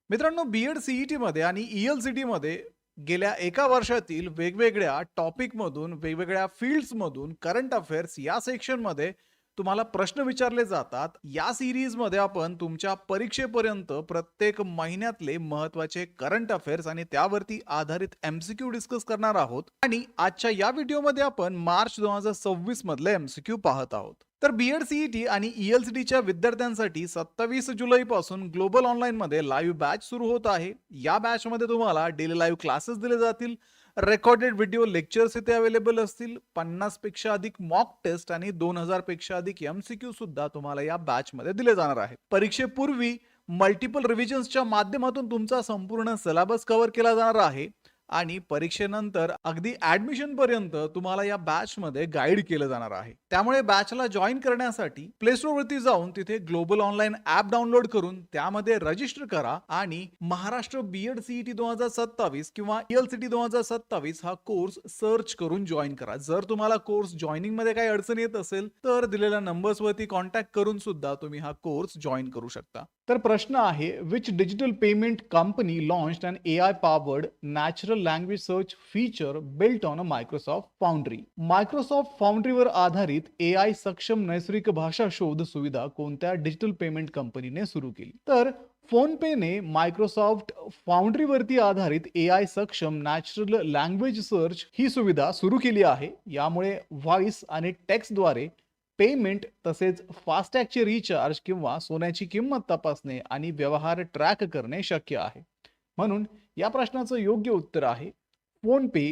मित्रांनो, बी-एड सी-ई-टीमध्ये आणि ई-एल-सी-टीमध्ये गेल्या एका वर्षातील वेगवेगळ्या टॉपिकमधून, वेगवेगळ्या फील्ड्समधून करंट अफेअर्स या सेक्शनमध्ये तुम्हाला प्रश्न विचारले जातात. या सीरीजमध्ये आपण तुमच्या परीक्षेपर्यंत प्रत्येक महिन्यातले महत्त्वाचे करंट अफेअर्स आणि त्यावरती आधारित एम-सी-क्यू डिस्कस करणार आहोत. आणि आजच्या या व्हिडिओमध्ये आपण मार्च 2026 मधले एम-सी-क्यू पाहत आहोत. तर बी-एड सी-ई-टी आणि ई-एल-सी-टीच्या विद्यार्थ्यांसाठी 27 जुलैपासून ग्लोबल ऑनलाईनमध्ये लाईव्ह बॅच सुरू होत आहे. या बॅचमध्ये तुम्हाला डेली लाईव्ह क्लासेस दिले जातील. रेकॉर्डेड व्हिडिओ लेक्चर्स इथे अवेलेबल असतील. 50 पेक्षा अधिक मॉक टेस्ट आणि 2000 पेक्षा अधिक एम-सी-क्यू सुद्धा तुम्हाला या बॅचमध्ये दिले जाणार आहेत. परीक्षेपूर्वी मल्टिपल रिव्हिजन्सच्या माध्यमातून तुमचा संपूर्ण सिलेबस कव्हर केला जाणार आहे आणि परीक्षेनंतर अगदी ऍडमिशन पर्यंत तुम्हाला या बॅच मध्ये गाईड केलं जाणार आहे. त्यामुळे बॅचला जॉईन करण्यासाठी प्ले स्टोर वरती जाऊन तिथे ग्लोबल ऑनलाईन ऍप डाउनलोड करून त्यामध्ये रजिस्टर करा आणि महाराष्ट्र बी-एड सी-ई-टी 2027 किंवा ई-एल-सी-टी 2027 हा कोर्स सर्च करून जॉईन करा. जर तुम्हाला कोर्स जॉईनिंग मध्ये काही अडचण येत असेल तर दिलेल्या नंबर्स वरती कॉन्टॅक्ट करून सुद्धा तुम्ही हा कोर्स जॉईन करू शकता. तर प्रश्न आहे, which digital payment company launched an AI powered natural language search feature built on a Microsoft Foundry? Microsoft फाउंड्रीवर आधारित AI सक्षम नैसर्गिक भाषा शोध सुविधा कोणत्या डिजिटल पेमेंट कंपनीने सुरू केली? तर फोनपेने मायक्रोसॉफ्ट फाउंड्रीवरती आधारित AI सक्षम नॅचरल लँग्वेज सर्च ही सुविधा सुरू केली आहे. यामुळे व्हॉइस आणि टेक्स्टद्वारे पेमेंट तसेच फास्टॅगचे रिचार्ज किंवा सोन्याची किंमत तपासणे आणि व्यवहार ट्रॅक करणे शक्य आहे. म्हणून या प्रश्नाचं योग्य उत्तर आहे फोन पे,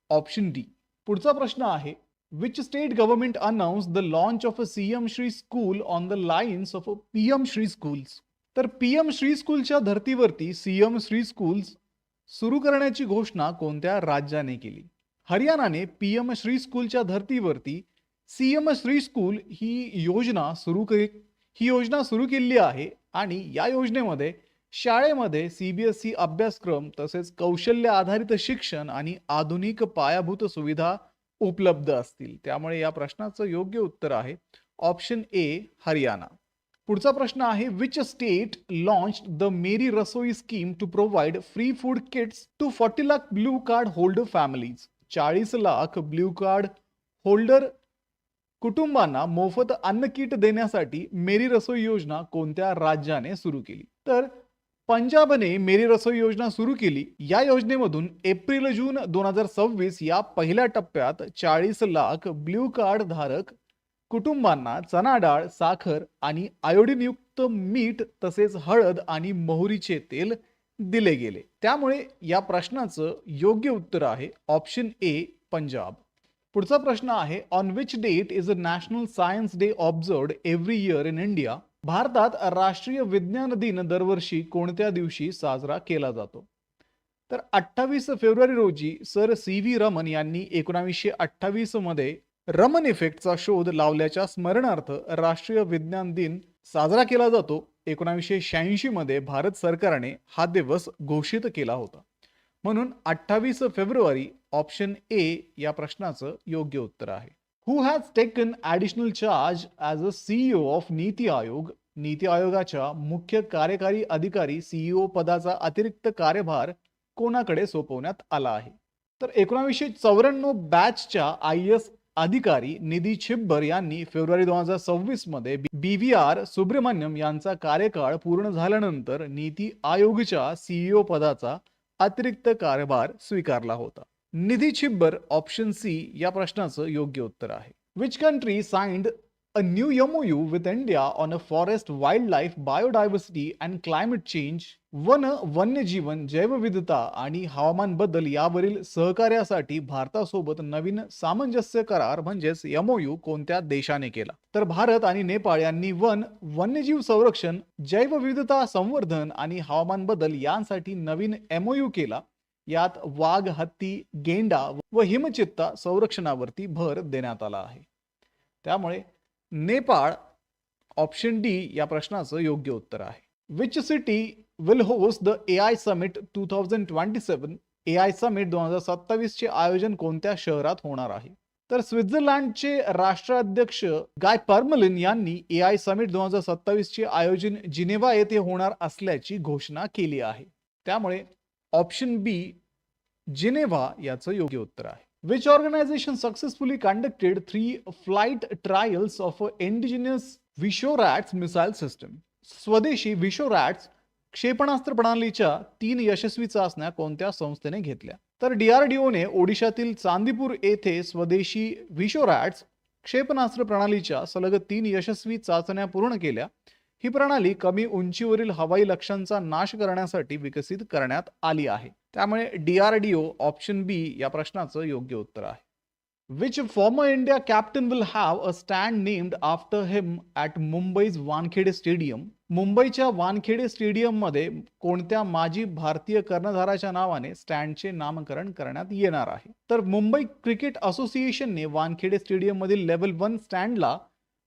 ऑप्शन डी. पुढचा प्रश्न आहे, which state government announce the launch of a CM Shri school on the lines of PM Shri schools? तर पीएम श्री स्कूलच्या धर्तीवरती सीएम श्री स्कूल्स सुरू करण्याची घोषणा कोणत्या राज्याने केली? हरियाणाने पीएम श्री स्कूलच्या धर्तीवरती सीएम श्री स्कूल ही योजना सुरू केली आहे आणि या योजनेमध्ये शाळेमध्ये सीबीएसई अभ्यासक्रम तसेच कौशल्य आधारित शिक्षण आणि आधुनिक पायाभूत सुविधा उपलब्ध असतील. त्यामुळे या प्रश्नाचं योग्य उत्तर आहे ऑप्शन ए, हरियाणा. पुढचा प्रश्न आहे, which state launched the Meri Rasoi scheme to provide free food kits to 40 lakh blue card holder families? 40 lakh blue card holder कुटुंबांना मोफत अन्न किट देण्यासाठी मेरी रसोई योजना कोणत्या राज्याने सुरू केली? तर पंजाबने मेरी रसोई योजना सुरू केली. या योजनेमधून एप्रिल-जून 2026 या पहिल्या टप्प्यात 40 लाख ब्ल्यू कार्ड धारक कुटुंबांना चणा डाळ, साखर आणि आयोडीनयुक्त मीठ तसेच हळद आणि मोहरीचे तेल दिले गेले. त्यामुळे या प्रश्नाचं योग्य उत्तर आहे ऑप्शन ए, पंजाब. पुढचा प्रश्न आहे, on which date is a national science day observed every year in India? भारतात राष्ट्रीय विज्ञान दिन दरवर्षी कोणत्या दिवशी साजरा केला जातो? तर 28 फेब्रुवारी रोजी सर सी.व्ही. रमन यांनी 1928 मध्ये रमन इफेक्टचा शोध लावल्याच्या स्मरणार्थ राष्ट्रीय विज्ञान दिन साजरा केला जातो. 1986 मध्ये भारत सरकारने हा दिवस घोषित केला होता. म्हणून 28 फेब्रुवारी ऑप्शन ए या प्रश्नाचं योग्य उत्तर आहे. Who has taken additional charge as a CEO of NITI Aayog? NITI आयोगाच्या मुख्य कार्यकारी अधिकारी सीईओ पदाचा अतिरिक्त कार्यभार कोणाकडे सोपवण्यात आला आहे? तर 1994 बॅचच्या IAS अधिकारी निधी छिब्बर यांनी फेब्रुवारी 2026 मध्ये BVR सुब्रमण्यम यांचा कार्यकाळ पूर्ण झाल्यानंतर नीती आयोगच्या सीईओ पदाचा अतिरिक्त कार्यभार स्वीकारला होता. निधी छिब्बर, ऑप्शन सी या प्रश्नाचं योग्य उत्तर आहे. Which country signed a new MOU with India on a forest wild life biodiversity and climate change? वन्यजीवन, जैवविविधता आणि हवामान बदल यावरील सहकार्यासाठी भारतासोबत नवीन सामंजस्य करार म्हणजेच MOU कोणत्या देशाने केला? तर भारत आणि नेपाळ यांनी वन्यजीव संरक्षण, जैवविविधता संवर्धन आणि हवामान बदल यांसाठी नवीन MOU केला. यात वाघ, हत्ती, गेंडा व हिमचित्ता संरक्षणावरती भर देण्यात आला आहे. त्यामुळे नेपाळ, ऑप्शन डी या प्रश्नाचं योग्य उत्तर आहे. Which city will host the AI summit 2027? AI summit 2027 चे आयोजन कोणत्या शहरात होणार आहे? तर स्वित्झर्लंडचे राष्ट्राध्यक्ष गाय पर्मलिन यांनी AI समिट 2027 चे आयोजन जिनेव्हा येथे होणार असल्याची घोषणा केली आहे. त्यामुळे ऑप्शन बी जिनेव्हा याचं योग्य उत्तर आहे. Which organization successfully conducted 3 flight trials of a indigenous Vishorat missile system? स्वदेशी विशोरॅट्स क्षेपणास्त्र प्रणालीच्या 3 यशस्वी चाचण्या कोणत्या संस्थेने घेतल्या? तर DRDOने ओडिशातील चांदीपूर येथे स्वदेशी विशोरॅट्स क्षेपणास्त्र प्रणालीच्या सलग 3 यशस्वी चाचण्या पूर्ण केल्या. ही प्रणाली कमी उंचीवरील हवाई लक्ष्यांचा नाश करण्यासाठी विकसित करण्यात आली आहे. त्यामुळे DRDO ऑप्शन बी या प्रश्नाचं योग्य उत्तर आहे. Which former India captain will have a stand named after him at Mumbai's Wankhede stadium? मुंबईच्या वानखेडे स्टेडियम मध्ये कोणत्या माजी भारतीय कर्णधाराच्या नावाने स्टँडचे नामकरण करण्यात येणार आहे? तर मुंबई क्रिकेट असोसिएशनने वानखेडे स्टेडियम मधील लेव्हल 1 स्टँडला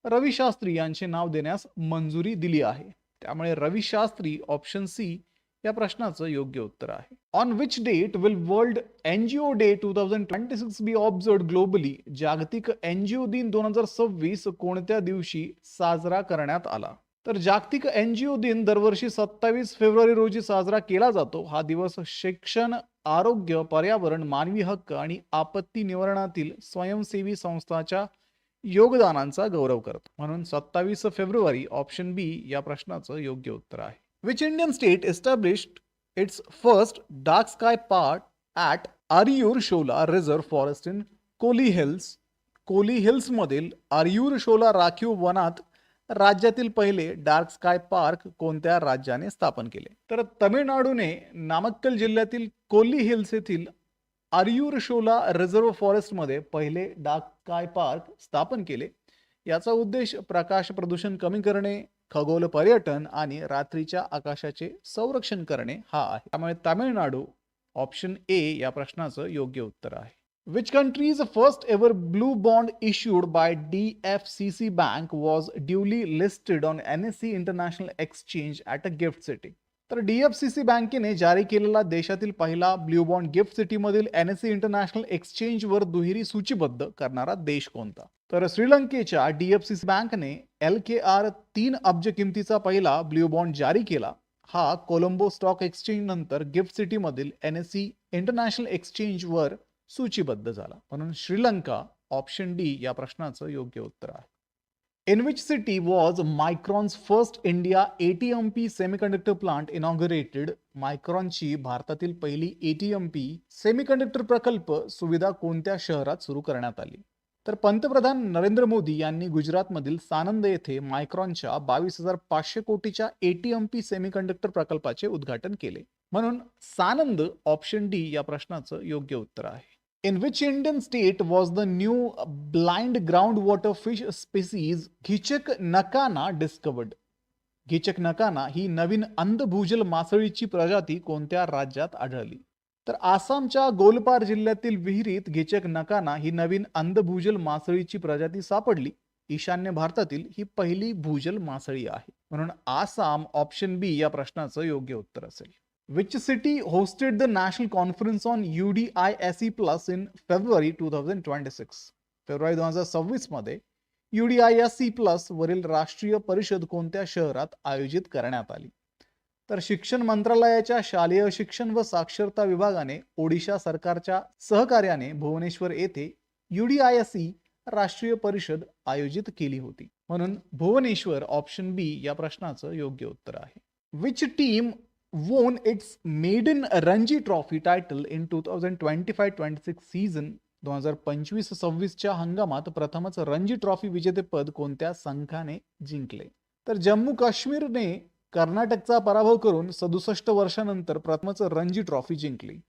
रवी शास्त्री यांचे नाव देण्यास मंजुरी दिली आहे. त्यामुळे रवी शास्त्री ऑप्शन सी या प्रश्नाचं योग्य उत्तर आहे. On which date will world NGO day 2026 be observed globally? जागतिक NGO दिन 2026 कोणत्या दिवशी साजरा करण्यात आला? तर जागतिक NGO दिन दरवर्षी 27 फेब्रुवारी रोजी साजरा केला जातो. हा दिवस शिक्षण, आरोग्य, पर्यावरण, मानवी हक्क आणि आपत्ती निवारणातील स्वयंसेवी संस्थांच्या योगदानांचा गौरव करतो. म्हणून 27 फेब्रुवारी ऑप्शन बी या प्रश्नाचं योग्य उत्तर आहे. Which Indian state established its first dark sky park at Ariyur Shola Reserve Forest in Koli Hills? Koli hills मधील आर्यूर शोला राखीव वनात राज्यातील पहिले डार्क स्काय पार्क कोणत्या राज्याने स्थापन केले? तर तमिळनाडूने नामक्कल जिल्ह्यातील कोली हिल्स येथील आर्यूर शोला रिझर्व्ह फॉरेस्ट मध्ये पहिले डार्क स्काय पार्क स्थापन केले. याचा उद्देश प्रकाश प्रदूषण कमी करणे, खगोल पर्यटन आणि रात्रीच्या आकाशाचे संरक्षण करणे हा आहे. त्यामुळे तामिळनाडू ऑप्शन ए या प्रश्नाचं योग्य उत्तर आहे. Which country's first ever blue bond issued by DFCC Bank was duly listed on NSE International Exchange at a gift city? तर DFCC बँकेने जारी केलेला देशातील पहिला ब्ल्यू बॉन्ड गिफ्ट सिटी मधील NSE इंटरनॅशनल एक्सचेंज वर दुहेरी सूचीबद्ध करणारा देश कोणता? तर श्रीलंकेच्या DFCC बँकने LKR 3 अब्ज किमतीचा पहिला ब्ल्यू बॉन्ड जारी केला. हा कोलंबो स्टॉक एक्सचेंज नंतर गिफ्ट सिटी मधील NSE इंटरनॅशनल एक्सचेंज वर सूचीबद्ध झाला. म्हणून श्रीलंका ऑप्शन डी या प्रश्नाचं योग्य उत्तर आहे. In which city was Micron's first India ATMP semiconductor plant inaugurated? मायक्रॉनची भारतातील पहिली ATMP सेमीकंडक्टर प्रकल्प सुविधा कोणत्या शहरात सुरू करण्यात आली? तर पंतप्रधान नरेंद्र मोदी यांनी गुजरातमधील सानंद येथे मायक्रॉनच्या 22,500 कोटीच्या ATMP सेमीकंडक्टर प्रकल्पाचे उद्घाटन केले. म्हणून सानंद ऑप्शन डी या प्रश्नाचं योग्य उत्तर आहे. In which Indian state was the new blind groundwater fish species घिचक नकाना discovered? घिचक नकाना ही नवीन अंध भूजल मासळीची प्रजाती कोणत्या राज्यात आढळली? तर आसामच्या गोलपार जिल्ह्यातील विहिरीत घिचक नकाना ही नवीन अंध भूजल मासळीची प्रजाती सापडली. ईशान्य भारतातील ही पहिली भूजल मासळी आहे. म्हणून आसाम ऑप्शन बी या प्रश्नाचं योग्य उत्तर असेल. Which city hosted the national conference on UDISE Plus in February 2026? February 2026 मध्ये UDISE Plus वरील राष्ट्रीय परिषद कोणत्या शहरात आयोजित करण्यात आली? तर शिक्षण मंत्रालयाच्या शालेय शिक्षण व साक्षरता विभागाने ओडिशा सरकारच्या सहकार्याने भुवनेश्वर येथे UDISE राष्ट्रीय परिषद आयोजित केली होती. म्हणून भुवनेश्वर ऑप्शन बी या प्रश्नाचं योग्य उत्तर आहे. Which team won its maiden Ranji Trophy title in 2025-26 season? 2025-26 च्या हंगामात प्रथमच रणजी ट्रॉफी विजेतेपद कोणत्या संघाने जिंकले? तर जम्मू काश्मीरने कर्नाटकचा पराभव करून 67 वर्षानंतर प्रथमच रणजी ट्रॉफी जिंकली.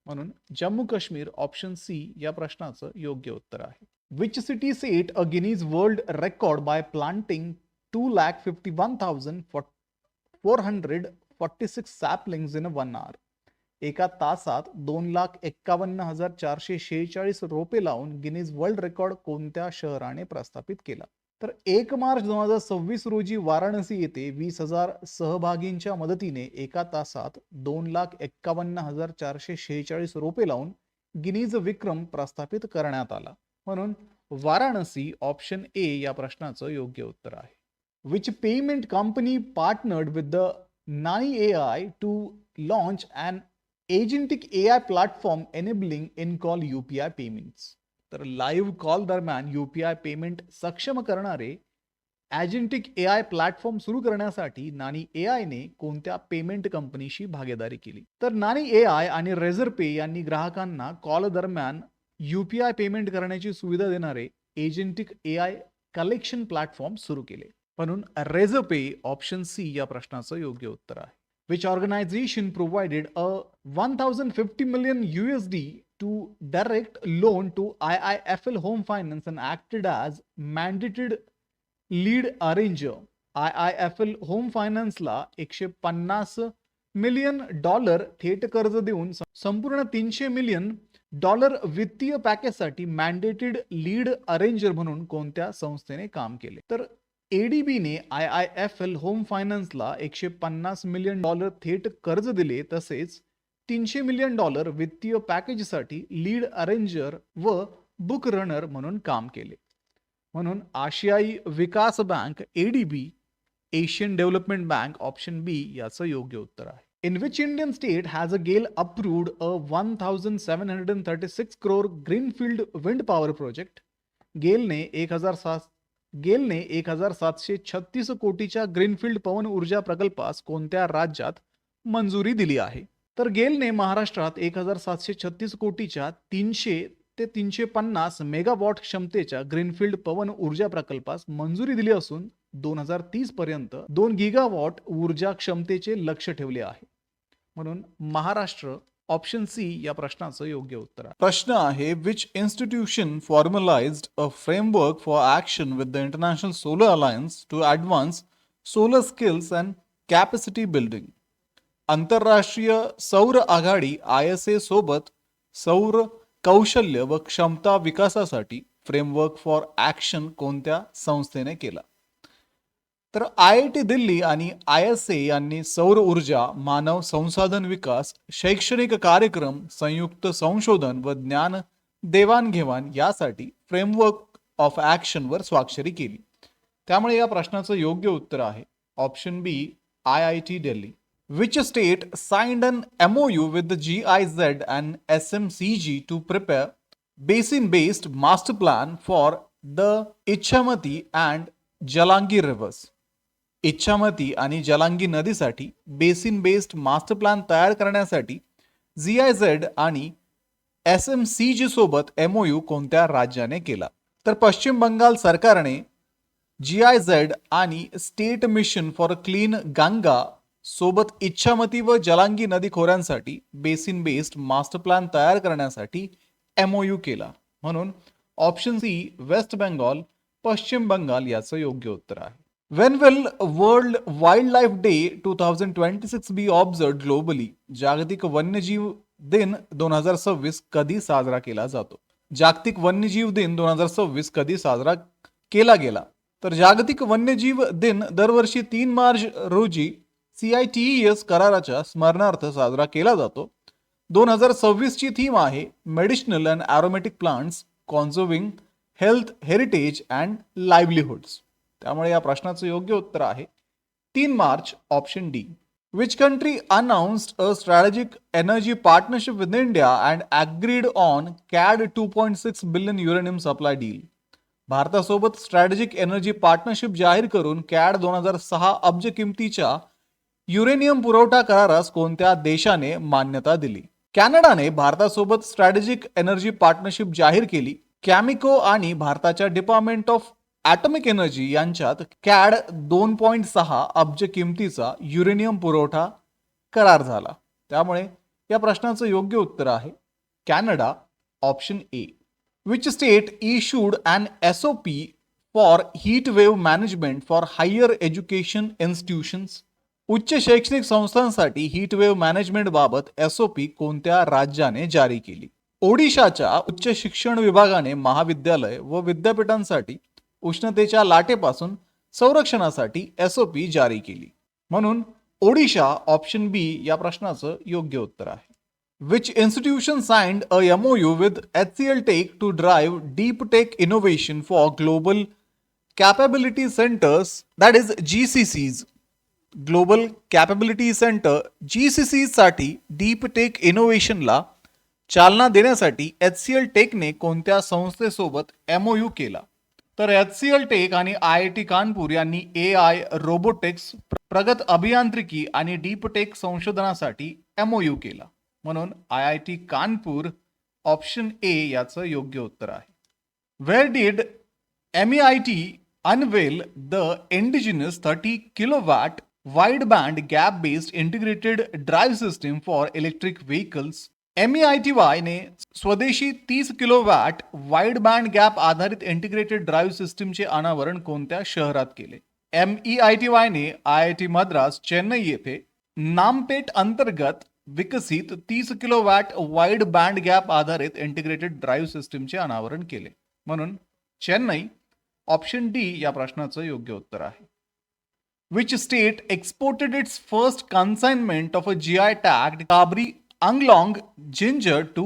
म्हणून जम्मू काश्मीर ऑप्शन सी या प्रश्नाचं योग्य उत्तर आहे. Which city set a Guinness World Record by planting 251,446 saplings in 1 hour? एका तासात 2,51,446 रोपे लावून गिनीज वर्ल्ड रेकॉर्ड कोणत्या शहराने प्रस्थापित केला? तर 1 मार्च 2026 रोजी वाराणसी येथे 20,000 सहभागींच्या मदतीने एका तासात 2,51,446 रोपे लावून गिनीज विक्रम प्रस्थापित करण्यात आला. म्हणून वाराणसी ऑप्शन ए या प्रश्नाचं योग्य उत्तर आहे. Which payment company partnered with the Nani AI to launch an agentic AI platform enabling in call UPI payments. तर लाईव्ह कॉल दरम्यान UPI पेमेंट सक्षम करणारे एजेंटिक AI प्लॅटफॉर्म सुरू करण्यासाठी नानी AIने कोणत्या पेमेंट कंपनीशी भागीदारी केली? तर नानी AI आणि रेझर पे यांनी ग्राहकांना कॉल दरम्यान UPI पेमेंट करण्याची सुविधा देणारे एजेंटिक AI कलेक्शन प्लॅटफॉर्म सुरू केले. म्हणून रेझर पे ऑप्शन सी या प्रश्नाचं योग्य उत्तर आहे. Which organization provided a 1,050 million USD to direct loan to IIFL Home Finance and acted as mandated lead arranger? IIFL home फायनान्सला $150 मिलियन थेट कर्ज देऊन संपूर्ण $300 मिलियन वित्तीय पॅकेजसाठी मॅन्डेटेड लीड अरेंजर म्हणून कोणत्या संस्थेने काम केले? तर ADBने IIFL होम फायनान्सला $150 मिलियन थेट कर्ज दिले, तसेच $300 मिलियन वित्तीय पॅकेजसाठी लीड अरेंजर व बुक रनर म्हणून काम केले. म्हणून आशियाई विकास bank ADB, Asian Development Bank option B याचं योग्य उत्तर आहे. In which Indian state has a GAIL approved a 1,736 crore greenfield wind power project? गेलने 1,736 कोटीच्या ग्रीनफील्ड पवन ऊर्जा प्रकल्पास कोणत्या राज्यात मंजुरी दिली आहे? तर गेलने महाराष्ट्रात 1,736 कोटीच्या 300 ते 350 मेगावॉट क्षमतेच्या ग्रीनफील्ड पवन ऊर्जा प्रकल्पास मंजुरी दिली असून 2030 पर्यंत 2 गिगावॉट ऊर्जा क्षमतेचे लक्ष्य ठेवले आहे. म्हणून महाराष्ट्र ऑप्शन सी या प्रश्नाचं योग्य उत्तर आहे. प्रश्न आहे, which institution formalised a framework for action with the international solar alliance to advance solar skills and capacity building? आंतरराष्ट्रीय सौर आघाडी ISA सोबत सौर कौशल्य व क्षमता विकासासाठी फ्रेमवर्क फॉर ॲक्शन कोणत्या संस्थेने केला? तर IIT दिल्ली आणि ISA यांनी सौर ऊर्जा, मानव संसाधन विकास, शैक्षणिक कार्यक्रम, संयुक्त संशोधन व ज्ञान देवाणघेवाण यासाठी फ्रेमवर्क ऑफ ॲक्शनवर स्वाक्षरी केली. त्यामुळे या प्रश्नाचं योग्य उत्तर आहे option B, IIT Delhi. Which state signed an MOU with the GIZ and SMCG to prepare basin-based master plan for the Ichamati and Jalangi rivers? Ichamati आणि Jalangi नदीसाठी basin based master plan तयार करण्यासाठी GIZ आणि SMCG सोबत MOU कोणत्या राज्याने केला? तर पश्चिम बंगाल सरकारने GIZ आणि state mission for clean Ganga सोबत इच्छामती व जलांगी नदी खोऱ्यांसाठी बेसिन बेस्ड मास्टर प्लॅन तयार करण्यासाठी MOU केला. म्हणून ऑप्शन सी, वेस्ट बेंगॉल, पश्चिम बंगाल याचं योग्य उत्तर आहे. When will World Wildlife Day 2026 be observed globally? जागतिक वन्यजीव दिन 2026 कधी साजरा केला जातो? जागतिक वन्यजीव दिन 2026 कधी साजरा केला गेला? तर जागतिक वन्यजीव दिन दरवर्षी 3 मार्च रोजी CITES कराराच्या स्मरणार्थ साजरा केला जातो. 2026 ची थीम आहे medicinal and aromatic plants conserving health heritage and livelihoods. त्यामुळे या प्रश्नाचं योग्य उत्तर आहे 3 March option D. Which country announced a strategic energy partnership with India and agreed on CAD 2.6 billion uranium supply deal? भारतासोबत स्ट्रॅटेजिक एनर्जी पार्टनरशिप जाहीर करून CAD 2006 अब्ज किमतीच्या युरेनियम पुरवठा करारास कोणत्या देशाने मान्यता दिली? कॅनडाने भारतासोबत स्ट्रॅटेजिक एनर्जी पार्टनरशिप जाहीर केली. कॅमिको आणि भारताच्या डिपार्टमेंट ऑफ ॲटॉमिक एनर्जी यांच्यात CAD 2.6 अब्ज किमतीचा युरेनियम पुरवठा करार झाला. त्यामुळे या प्रश्नाचं योग्य उत्तर आहे Canada option A. Which state issued an SOP for heat wave management for higher education institutions? उच्च शैक्षणिक संस्थांसाठी हीट वेव्ह मॅनेजमेंट बाबत SOP कोणत्या राज्याने जारी केली? ओडिशाच्या उच्च शिक्षण विभागाने महाविद्यालय व विद्यापीठांसाठी उष्णतेच्या लाटेपासून संरक्षणासाठी SOP जारी केली. म्हणून ओडिशा ऑप्शन बी या प्रश्नाचं योग्य उत्तर आहे. Which institution signed a MOU with HCL Tech to drive deep tech innovation for global capability centers, that is GCCs? Global capability centre GCC साठी डीप टेक इनोव्हेशनला चालना देण्यासाठी HCL टेकने कोणत्या संस्थेसोबत MOU केला? तर HCL टेक आणि IIT कानपूर यांनी AI, robotics, प्रगत अभियांत्रिकी आणि डीप टेक संशोधनासाठी MOU केला. म्हणून IIT कानपूर ऑप्शन ए याचं योग्य उत्तर आहे. Where did MEIT unveil the indigenous 30 kilowatt wideband gap-based integrated drive system for electric vehicles? MEITY ने स्वदेशी 30 किलोवॅट वाईड बँड गॅप आधारित इंटिग्रेटेड ड्राईव्ह सिस्टीमचे अनावरण कोणत्या शहरात केले? MEITY ने IIT मद्रास चेन्नई येथे नामपेट अंतर्गत विकसित 30 किलोवॅट वाईड बँड गॅप आधारित इंटिग्रेटेड ड्राईव्ह सिस्टीमचे अनावरण केले. म्हणून चेन्नई ऑप्शन डी या प्रश्नाचं योग्य उत्तर आहे. Which state exported its first consignment of a GI tagged Kabri Anglong ginger to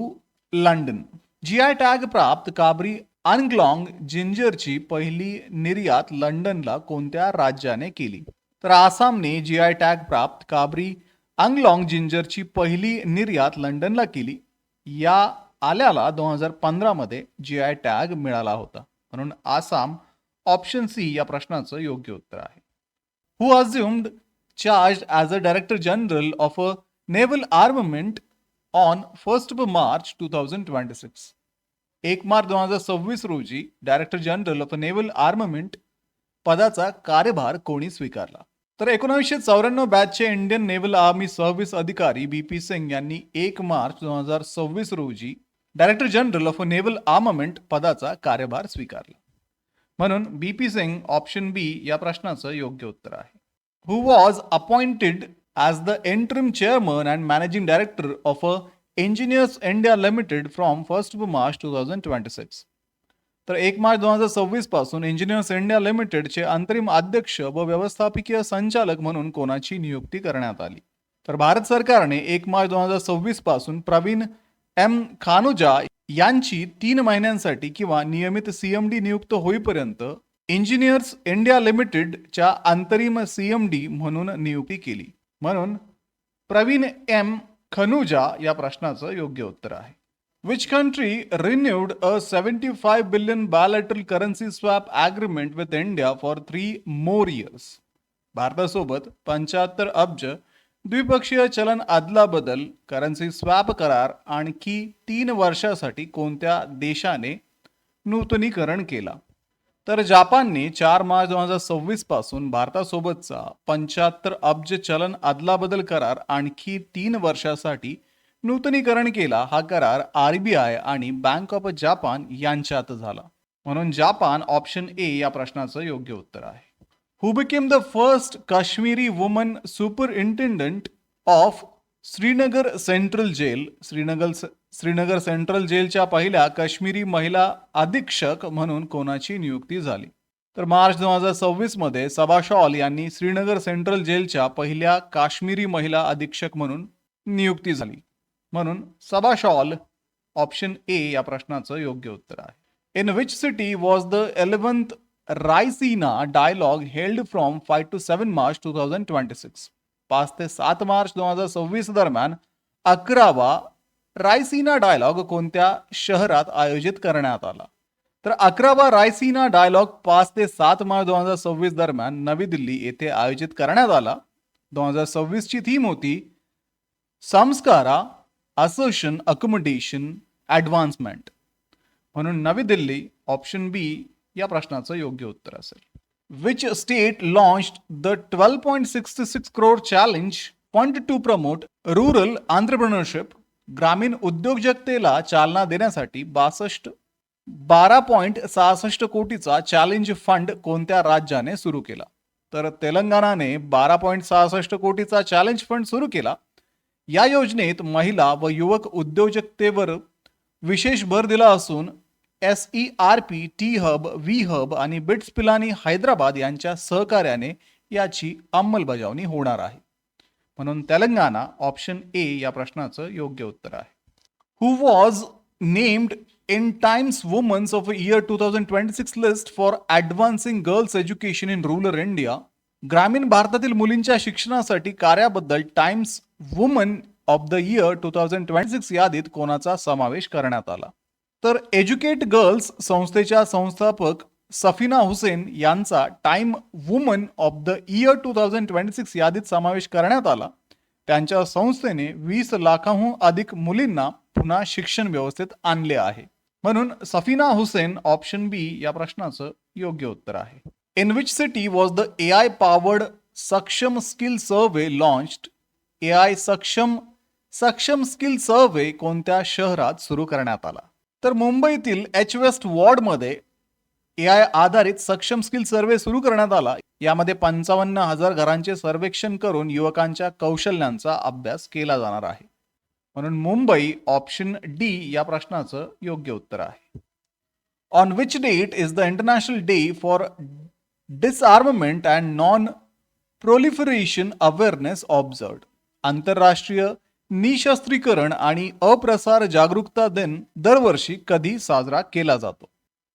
London? GI tag प्राप्त काबरी अंगलॉंग जिंजरची पहिली निर्यात लंडनला कोणत्या राज्याने केली? तर आसामने GI टॅग प्राप्त काबरी अंगलॉंग जिंजरची पहिली निर्यात लंडनला केली. या आल्याला 2015 मध्ये GI टॅग मिळाला होता. म्हणून आसाम ऑप्शन सी या प्रश्नाचं योग्य उत्तर आहे. Who assumed charge as a Director General of a Naval Armament on 1st of March 2026? 1 March 2026 रोजी डायरेक्टर जनरल ऑफ नेव्हल आर्ममेंट पदाचा कार्यभार कोणी स्वीकारला? तर 1994 बॅचचे इंडियन नेव्हल आर्मी सर्व्हिस अधिकारी BP सिंग यांनी 1 मार्च 2026 रोजी डायरेक्टर जनरल ऑफ नेव्हल आर्ममेंट पदाचा कार्यभार स्वीकारला. म्हणून BP सिंग ऑप्शन बी या प्रश्नाचं योग्य उत्तर आहे. Who was appointed as the interim chairman and managing director of a Engineers India Limited from 1st of March 2026? तर 1 मार्च 2026 पासून इंजिनियर्स इंडिया लिमिटेडचे अंतरिम अध्यक्ष व व्यवस्थापकीय संचालक म्हणून कोणाची नियुक्ती करण्यात आली? तर भारत सरकारने 1 मार्च 2026 पासून प्रवीण M खानुजा यांची 3 महिन्यांसाठी किंवा नियमित CMD नियुक्त होईपर्यंत इंजिनियर्स इंडिया लिमिटेडच्या अंतरिम CMD म्हणून नियुक्ती केली. म्हणून प्रवीण M खनुजा या प्रश्नाचं योग्य उत्तर आहे. Which country renewed a 75 billion bilateral currency swap agreement with India for 3 more years? भारतासोबत 75 अब्ज द्विपक्षीय चलन अदलाबदल करन्सी स्वॅप करार आणखी 3 वर्षासाठी कोणत्या देशाने नूतनीकरण केला? तर जापानने 4 मार्च 2026 पासून भारतासोबतचा 75 अब्ज चलन अदलाबदल करार आणखी 3 वर्षासाठी नूतनीकरण केला. हा करार RBI आणि बँक ऑफ जापान यांच्यात झाला. म्हणून जापान ऑप्शन ए या प्रश्नाचं योग्य उत्तर आहे. Who became the first Kashmiri woman superintendent of Srinagar central jail? Srinagar central जेलच्या पहिल्या काश्मीरी महिला अधीक्षक म्हणून कोणाची नियुक्ती झाली? तर मार्च 2026 मध्ये सबा शॉल यांनी श्रीनगर सेंट्रल जेलच्या पहिल्या काश्मीरी महिला अधीक्षक म्हणून नियुक्ती झाली. म्हणून सबा शॉल ऑप्शन ए या प्रश्नाचं योग्य उत्तर आहे. In which city was the 11th Raisina dialogue held from 5 to 7 March 2026? 5 ते 7 मार्च 2026 दरम्यान 11वा रायसीना डायलॉग कोणत्या शहरात आयोजित करण्यात आला? तर 11वा रायसीना डायलॉग 5 ते 7 मार्च 2026 दरम्यान नवी दिल्ली येथे आयोजित करण्यात आला. 2026 ची थीम होती संस्कारा, असर्शन, अकोमोडेशन, ॲडव्हान्समेंट. म्हणून नवी दिल्ली ऑप्शन बी या प्रश्नाचं योग्य उत्तर असेल. Which state launched the 12.66 crore challenge fund to promote rural entrepreneurship? ग्रामीण उद्योजकतेला चालना देण्यासाठी 12.66 कोटीचा चॅलेंज फंड कोणत्या राज्याने सुरू केला? तर तेलंगणाने 12.66 कोटीचा चॅलेंज फंड सुरू केला. या योजनेत महिला व युवक उद्योजकतेवर विशेष भर दिला असून SERP, T-हब, V-हब आणि बिट्स पिलानी हैदराबाद यांच्या सहकार्याने याची अंमलबजावणी होणार आहे. म्हणून तेलंगणा ऑप्शन ए या प्रश्नाचं योग्य उत्तर आहे. Who was named in Times woman's of year 2026 list for advancing girls education in rural India? ग्रामीण भारतातील मुलींच्या शिक्षणासाठी कार्याबद्दल Times woman of the year 2026 यादीत कोणाचा समावेश करण्यात आला? तर एज्युकेट गर्ल्स संस्थेच्या संस्थापक सफिना हुसेन यांचा time woman of the year 2026 यादीत समावेश करण्यात आला. त्यांच्या संस्थेने 20 लाखांहून अधिक मुलींना पुन्हा शिक्षण व्यवस्थेत आणले आहे. म्हणून सफिना हुसेन ऑप्शन बी या प्रश्नाचं योग्य उत्तर आहे. In which city was the AI powered सक्षम स्किल सर्व्हे लॉन्च्ड? AI सक्षम स्किल सर्व्हे कोणत्या शहरात सुरू करण्यात आला? तर मुंबईतील एच वेस्ट वॉर्डमध्ये AI आधारित सक्षम स्किल सर्व्हे सुरू करण्यात आला. यामध्ये 55,000 घरांचे सर्वेक्षण करून युवकांच्या कौशल्यांचा अभ्यास केला जाणार आहे. म्हणून मुंबई ऑप्शन डी या प्रश्नाचं योग्य उत्तर आहे. On which date is the international day for disarmament and non proliferation awareness observed? आंतरराष्ट्रीय निशस्त्रीकरण आणि अप्रसार जागरूकता दिन दरवर्षी कधी साजरा केला जातो?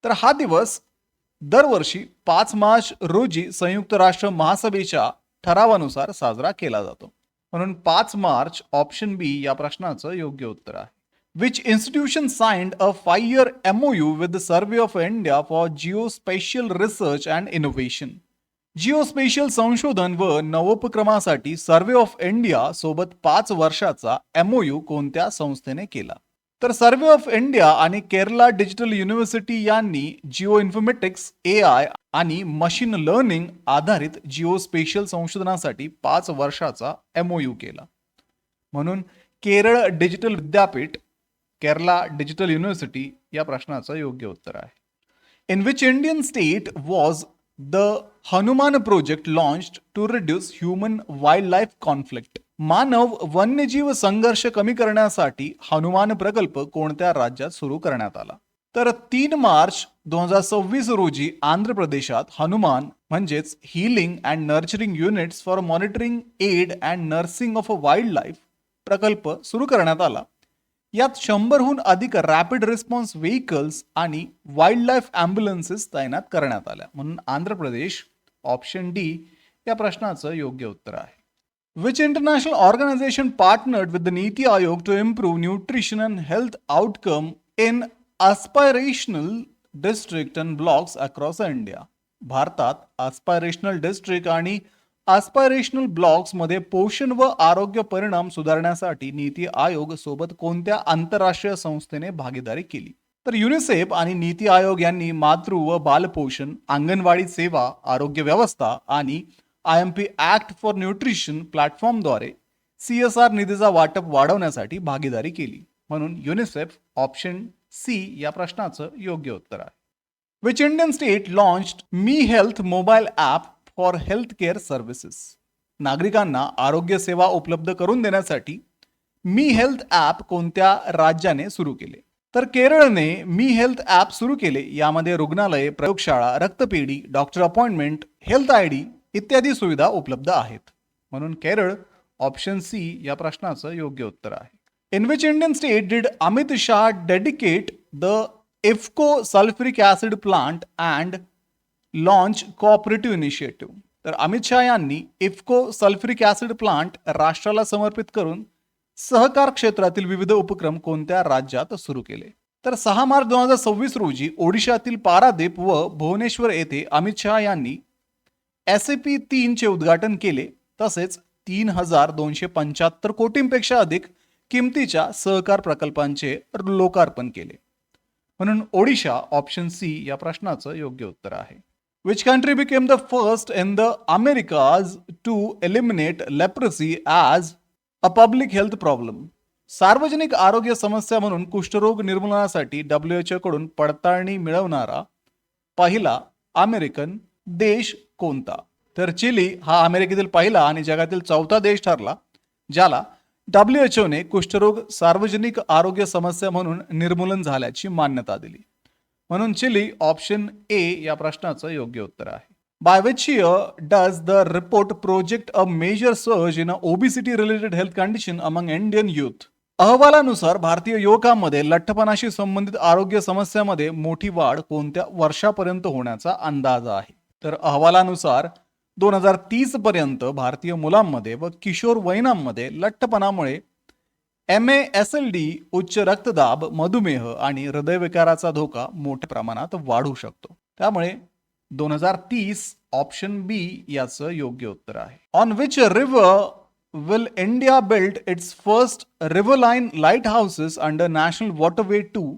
तर हा दिवस दरवर्षी 5 मार्च रोजी संयुक्त राष्ट्र महासभेच्या ठरावानुसार साजरा केला जातो. म्हणून 5 मार्च ऑप्शन बी या प्रश्नाचं योग्य उत्तर आहे. Which institution signed a 5-year MOU with the survey of India for geospatial research and innovation? Geospatial संशोधन व नवोपक्रमासाठी सर्व्हे ऑफ इंडिया सोबत 5 वर्षाचा MOU कोणत्या संस्थेने केला? तर सर्व्हे ऑफ इंडिया आणि केरला डिजिटल युनिव्हर्सिटी यांनी जिओ इन्फॉर्मेटिक्स, AI आणि मशीन लर्निंग आधारित जिओस्पेशियल संशोधनासाठी 5 वर्षाचा MOU केला. म्हणून केरळ डिजिटल विद्यापीठ, केरला डिजिटल युनिव्हर्सिटी या प्रश्नाचं योग्य उत्तर आहे. In which Indian state was the Hanuman project launched to reduce human wildlife conflict? मानव वन्यजीव संघर्ष कमी करण्यासाठी हनुमान प्रकल्प कोणत्या राज्यात सुरू करण्यात आला? तर 3 मार्च 2026 रोजी आंध्र प्रदेशात हनुमान म्हणजेच healing and nurturing units for monitoring aid and nursing of a wildlife प्रकल्प सुरू करण्यात आला. यात 100हून अधिक रॅपिड रिस्पॉन्स व्हेकल्स आणि वाईल्ड लाईफ ॲम्ब्युलन्सेस तैनात करण्यात आल्या. म्हणून आंध्र प्रदेश ऑप्शन डी या प्रश्नाचं योग्य उत्तर आहे. Which international organization partnered with the Niti Aayog to improve nutrition and health outcome in aspirational district and blocks across India? भारतात aspirational district आणि aspirational blocks मध्ये पोषण व आरोग्य परिणाम सुधारण्यासाठी नीती आयोग सोबत कोणत्या आंतरराष्ट्रीय संस्थेने भागीदारी केली? तर युनिसेफ आणि नीती आयोग यांनी मातृ व बालपोषण, अंगणवाडी सेवा, आरोग्य व्यवस्था आणि IMP ॲक्ट फॉर न्यूट्रिशन प्लॅटफॉर्मद्वारे CSR निधीचा वाटप वाढवण्यासाठी भागीदारी केली. म्हणून युनिसेफ ऑप्शन सी या प्रश्नाचं योग्य उत्तर आहे. Which Indian state launched me health mobile app for health care services? नागरिकांना आरोग्य सेवा उपलब्ध करून देण्यासाठी मी हेल्थ ॲप कोणत्या राज्याने सुरू केले? तर केरळने मी हेल्थ ॲप सुरू केले. यामध्ये रुग्णालये, प्रयोगशाळा, रक्तपेढी, डॉक्टर अपॉइंटमेंट, हेल्थ ID इत्यादी सुविधा उपलब्ध आहेत. म्हणून केरळ ऑप्शन सी या प्रश्नाचं योग्य उत्तर आहे. In which Indian state did Amit Shah dedicate the IFFCO sulphuric acid plant and launch cooperative initiative? तर अमित शाह यांनी इफ्को सल्फ्युरिक ॲसिड प्लांट राष्ट्राला समर्पित करून सहकार क्षेत्रातील विविध उपक्रम कोणत्या राज्यात सुरू केले? तर 6 मार्च 2026 रोजी ओडिशातील पारादीप व भुवनेश्वर येथे अमित शाह यांनी SAP-3 चे उद्घाटन केले. तसेच 3,275 कोटींपेक्षा अधिक किमतीच्या सहकार प्रकल्पांचे लोकार्पण केले. म्हणून ओडिशा ऑप्शन सी या प्रश्नाचं योग्य उत्तर आहे. Which country became the first in the Americas to eliminate leprosy as a public health problem? सार्वजनिक आरोग्य समस्या म्हणून कुष्ठरोग निर्मूलनासाठी WHO कडून पडताळणी मिळवणारा पहिला अमेरिकन देश कोणता? तर चिली हा अमेरिकेतील पहिला आणि जगातील 4था देश ठरला ज्याला WHO ने कुष्ठरोग सार्वजनिक आरोग्य समस्या म्हणून निर्मूलन झाल्याची मान्यता दिली. म्हणून चिली ऑप्शन ए या प्रश्नाचं योग्य उत्तर आहे. By which year does the report project a major surge in a obesity related health condition among Indian youth? अहवालानुसार भारतीय युवकांमध्ये लठ्ठपणाशी संबंधित आरोग्य समस्यामध्ये मोठी वाढ कोणत्या वर्षापर्यंत होण्याचा अंदाज आहे? तर अहवालानुसार 2030 पर्यंत भारतीय मुलांमध्ये व किशोर वयीनांमध्ये लठ्ठपणामुळे MASLD, उच्च रक्तदाब, मधुमेह आणि हृदयविकाराचा धोका मोठ्या प्रमाणात वाढू शकतो. त्यामुळे 2030 ऑप्शन बी याचं योग्य उत्तर आहे. On which river will India build its first riverine lighthouses under national waterway 2?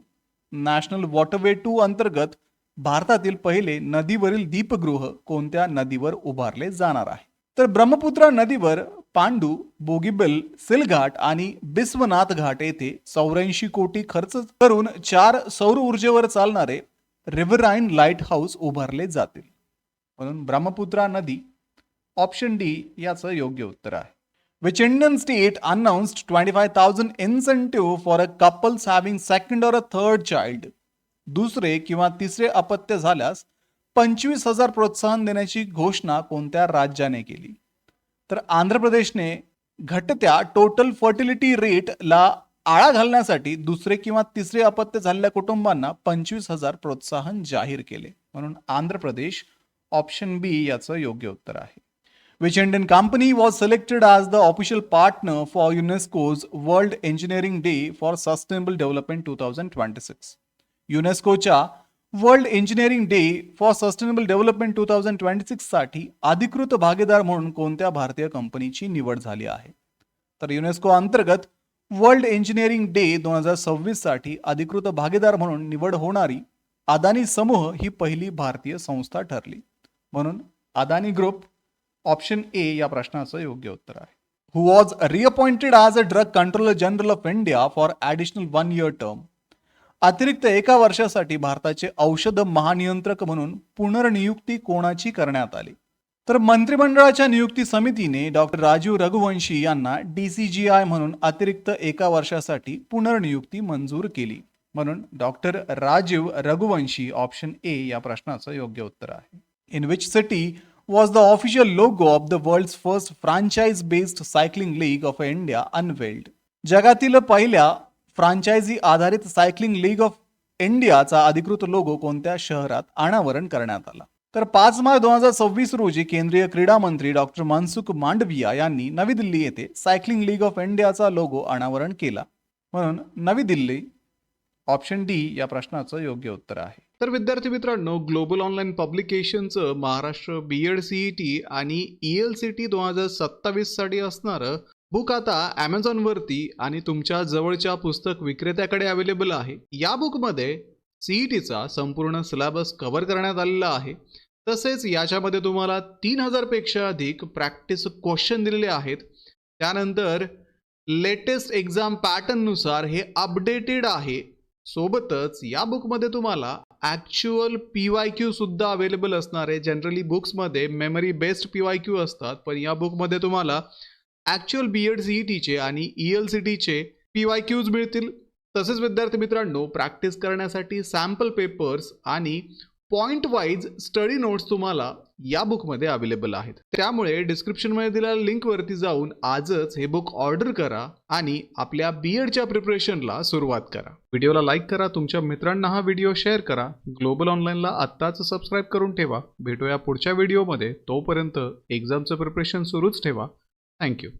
National waterway 2 अंतर्गत भारतातील पहिले नदीवरील दीपगृह कोणत्या नदीवर उभारले जाणार आहे? तर ब्रह्मपुत्रा नदीवर पांडू, बोगीबिल, सिलघाट आणि बिस्वनाथ घाट येथे 84 कोटी खर्च करून 4 सौर ऊर्जेवर चालणारे रिव्हराईन लाईट हाऊस उभारले जातील. म्हणून ब्रह्मपुत्रा नदी ऑप्शन डी याचं योग्य उत्तर आहे. Which Indian state announced 25,000 incentive for a couples having second or a third child? दुसरे किंवा तिसरे अपत्य झाल्यास 25,000 प्रोत्साहन देण्याची घोषणा कोणत्या राज्याने केली? तर आंध्र प्रदेशने घटत्या टोटल फर्टिलिटी रेटला आळा घालण्यासाठी दुसरे किंवा तिसरे अपत्य झालेल्या कुटुंबांना 25,000 प्रोत्साहन जाहीर केले. म्हणून आंध्र प्रदेश ऑप्शन बी याचं योग्य उत्तर आहे. Which Indian company was selected as the official partner for UNESCO's World Engineering Day for Sustainable Development 2026? युनेस्कोच्या world engineering day for sustainable development 2026 साठी अधिकृत भागीदार म्हणून कोणत्या भारतीय कंपनीची निवड झाली आहे? तर युनेस्को अंतर्गत वर्ल्ड इंजिनिअरिंग डे 2026 साठी अधिकृत भागीदार म्हणून निवड होणारी अदानी समूह ही पहिली भारतीय संस्था ठरली. म्हणून अदानी ग्रुप ऑप्शन ए या प्रश्नाचं योग्य उत्तर आहे. Who was reappointed as a drug controller general of India for additional 1 year term? अतिरिक्त एका वर्षासाठी भारताचे औषध महानियंत्रक म्हणून पुनर्नियुक्ती कोणाची करण्यात आली? तर मंत्रिमंडळाच्या नियुक्ती समितीने डॉक्टर राजीव रघुवंशी यांना DCGI म्हणून अतिरिक्त एका वर्षासाठी पुनर्नियुक्ती मंजूर केली. म्हणून doctor Rajeev Raghuvanshi option A या प्रश्नाचं योग्य उत्तर आहे. In which city was the official logo of the world's first franchise-based cycling league of India unveiled? जगातील पहिल्या फ्रँचायझी आधारित सायकलिंग लीग ऑफ इंडियाचा अधिकृत लोगो कोणत्या शहरात अनावरण करण्यात आला? तर 5 मार्च 2026 रोजी केंद्रीय क्रीडा मंत्री डॉक्टर मनसुख मांडविया यांनी नवी दिल्ली येथे सायकलिंग लीग ऑफ इंडियाचा लोगो अनावरण केला. म्हणून नवी दिल्ली ऑप्शन डी या प्रश्नाचं योग्य उत्तर आहे. तर विद्यार्थी मित्रांनो, ग्लोबल ऑनलाईन पब्लिकेशनचं महाराष्ट्र BEd CET आणि ELCT 2027 साठी असणारं बुक आता Amazonवरती आणि तुमच्या जवळच्या पुस्तक विक्रेत्याकडे अवेलेबल आहे. या बुकमध्ये CETचा संपूर्ण सिलेबस कव्हर करण्यात आलेला आहे. तसेच याच्यामध्ये तुम्हाला 3000 पेक्षा अधिक प्रॅक्टिस क्वेश्चन दिलेले आहेत. त्यानंतर लेटेस्ट एक्झाम पॅटर्ननुसार हे अपडेटेड आहे. सोबतच या बुकमध्ये तुम्हाला ॲक्च्युअल PYQ सुद्धा अवेलेबल असणार आहे. जनरली बुक्समध्ये मेमरी बेस्ड PYQ असतात, पण या बुकमध्ये तुम्हाला ॲक्च्युअल BEd CETचे आणि ELCTचे PYQs मिळतील. तसेच विद्यार्थी मित्रांनो, प्रॅक्टिस करण्यासाठी सॅम्पल पेपर्स आणि पॉइंट वाईज स्टडी नोट्स तुम्हाला या बुकमध्ये अवेलेबल आहेत. त्यामुळे डिस्क्रिप्शनमध्ये दिलेल्या लिंकवरती जाऊन आजच हे बुक ऑर्डर करा आणि आपल्या BEdच्या प्रिपरेशनला सुरुवात करा. व्हिडिओला लाईक करा, तुमच्या मित्रांना हा व्हिडिओ शेअर करा. ग्लोबल ऑनलाईनला आत्ताच सबस्क्राईब करून ठेवा. भेटूया पुढच्या व्हिडिओमध्ये. तोपर्यंत एक्झामचं प्रिपरेशन सुरूच ठेवा. थँक्यू.